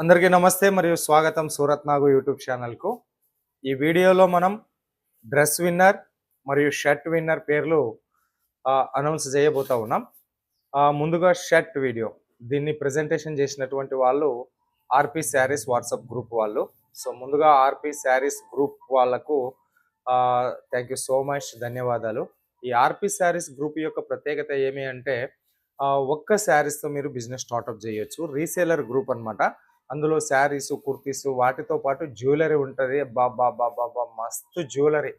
అందరికీ నమస్తే మరియు స్వాగతం సూరత్ నాగు యూట్యూబ్ ఛానల్కు. ఈ వీడియోలో మనం డ్రెస్ విన్నర్ మరియు షర్ట్ విన్నర్ పేర్లు అనౌన్స్ చేయబోతా ఉన్నాం. ముందుగా షర్ట్ వీడియో దీన్ని ప్రజెంటేషన్ చేసినటువంటి వాళ్ళు ఆర్పి శారీస్ వాట్సాప్ గ్రూప్ వాళ్ళు. సో ముందుగా ఆర్పి శారీస్ గ్రూప్ వాళ్ళకు థ్యాంక్ యూ సో మచ్, ధన్యవాదాలు. ఈ ఆర్పి శారీస్ గ్రూప్ యొక్క ప్రత్యేకత ఏమి అంటే ఒక్క శారీస్తో మీరు బిజినెస్ స్టార్ట్అప్ చేయొచ్చు. రీసేలర్ గ్రూప్ అనమాట. అందులో శారీస్, కుర్తీస్ వాటితో పాటు జ్యువెలరీ ఉంటుంది. బాబా మస్తు జ్యువెలరీ,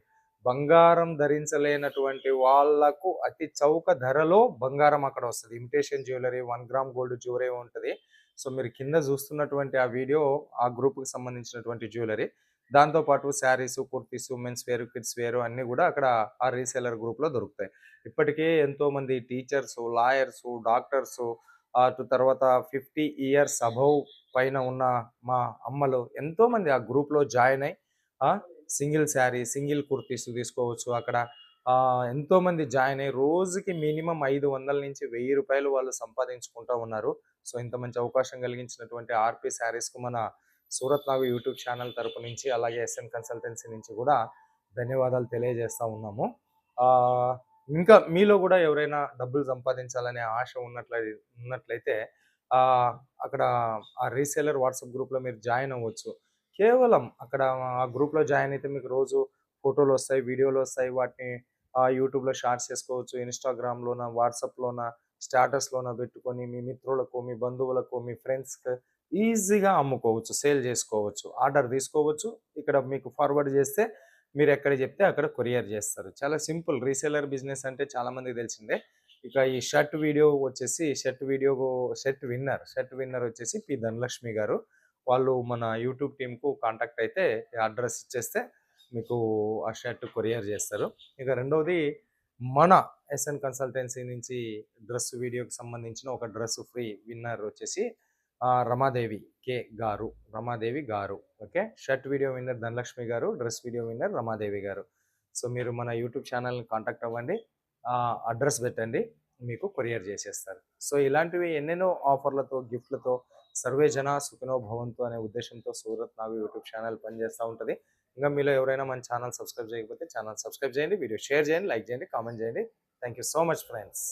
బంగారం ధరించలేనటువంటి వాళ్లకు అతి చౌక ధరలో బంగారం అక్కడ వస్తుంది. Imitation jewellery, 1 gram gold jewellery ఉంటుంది. సో మీరు కింద చూస్తున్నటువంటి ఆ వీడియో ఆ గ్రూప్కి సంబంధించినటువంటి జ్యువెలరీ. దాంతోపాటు saris, kurtis, men's wear, kids wear అన్నీ కూడా అక్కడ ఆ రీసేలర్ గ్రూప్లో దొరుకుతాయి. ఇప్పటికే ఎంతోమంది టీచర్స్, లాయర్స్, డాక్టర్స్, తర్వాత 50 ఇయర్స్ అబౌవ్ పైన ఉన్న మా అమ్మలు ఎంతోమంది ఆ గ్రూప్లో జాయిన్ అయ్యి సింగిల్ శారీ, సింగిల్ కుర్తీస్ తీసుకోవచ్చు. అక్కడ ఎంతోమంది జాయిన్ అయ్యి రోజుకి మినిమం 500 నుంచి 1000 రూపాయలు వాళ్ళు సంపాదించుకుంటూ ఉన్నారు. సో ఇంత మంచి అవకాశం కలిగించినటువంటి ఆర్పి శారీస్కు మన సూరత్ నాగు యూట్యూబ్ ఛానల్ తరపు నుంచి, అలాగే ఎస్ఎన్ కన్సల్టెన్సీ నుంచి కూడా ధన్యవాదాలు తెలియజేస్తూ ఉన్నాము. ఇంకా మీలో కూడా ఎవరైనా డబ్బులు సంపాదించాలనే ఆశ ఉన్నట్లయితే అక్కడ ఆ రీసేలర్ వాట్సాప్ గ్రూప్లో మీరు జాయిన్ అవ్వచ్చు. కేవలం అక్కడ ఆ గ్రూప్లో జాయిన్ అయితే మీకు రోజు ఫోటోలు వస్తాయి, వీడియోలు వస్తాయి. వాటిని యూట్యూబ్లో షార్ట్స్ చేసుకోవచ్చు, ఇన్స్టాగ్రామ్లోన, వాట్సాప్లోన, స్టేటస్లోన పెట్టుకొని మీ మిత్రులకు, మీ బంధువులకు, మీ ఫ్రెండ్స్కి ఈజీగా అమ్ముకోవచ్చు, సేల్ చేసుకోవచ్చు, ఆర్డర్ తీసుకోవచ్చు. ఇక్కడ మీకు ఫార్వర్డ్ చేస్తే మీరు ఎక్కడ చెప్తే అక్కడ కొరియర్ చేస్తారు. చాలా సింపుల్. రీసేలర్ బిజినెస్ అంటే చాలామందికి తెలిసిందే. ఇక ఈ షర్ట్ వీడియో వచ్చేసి షర్ట్ విన్నర్ వచ్చేసి పి ధనలక్ష్మి గారు. వాళ్ళు మన యూట్యూబ్ టీంకు కాంటాక్ట్ అయితే అడ్రస్ ఇచ్చేస్తే మీకు ఆ షర్ట్ కొరియర్ చేస్తారు. ఇక రెండవది మన ఎస్ఎన్ కన్సల్టెన్సీ నుంచి డ్రెస్ వీడియోకి సంబంధించిన ఒక డ్రెస్ ఫ్రీ విన్నర్ వచ్చేసి రమాదేవి గారు. Okay, shirt video winner Dhanalakshmi గారు, డ్రెస్ వీడియో విన్నర్ రమాదేవి గారు. సో మీరు మన యూట్యూబ్ ఛానల్ని కాంటాక్ట్ అవ్వండి, అడ్రస్ పెట్టండి, మీకు కొరియర్ చేసేస్తారు. సో ఇలాంటివి ఎన్నెన్నో ఆఫర్లతో, గిఫ్ట్లతో సర్వే జన సుఖినో భవంతు అనే ఉద్దేశంతో సూరత్ నాగు యూట్యూబ్ ఛానల్ పనిచేస్తూ ఉంటుంది. ఇంకా మీలో ఎవరైనా మన ఛానల్ సబ్స్క్రైబ్ చేయకపోతే ఛానల్ సబ్స్క్రైబ్ చేయండి, వీడియో షేర్ చేయండి, లైక్ చేయండి, కామెంట్ చేయండి. Thank you so much friends.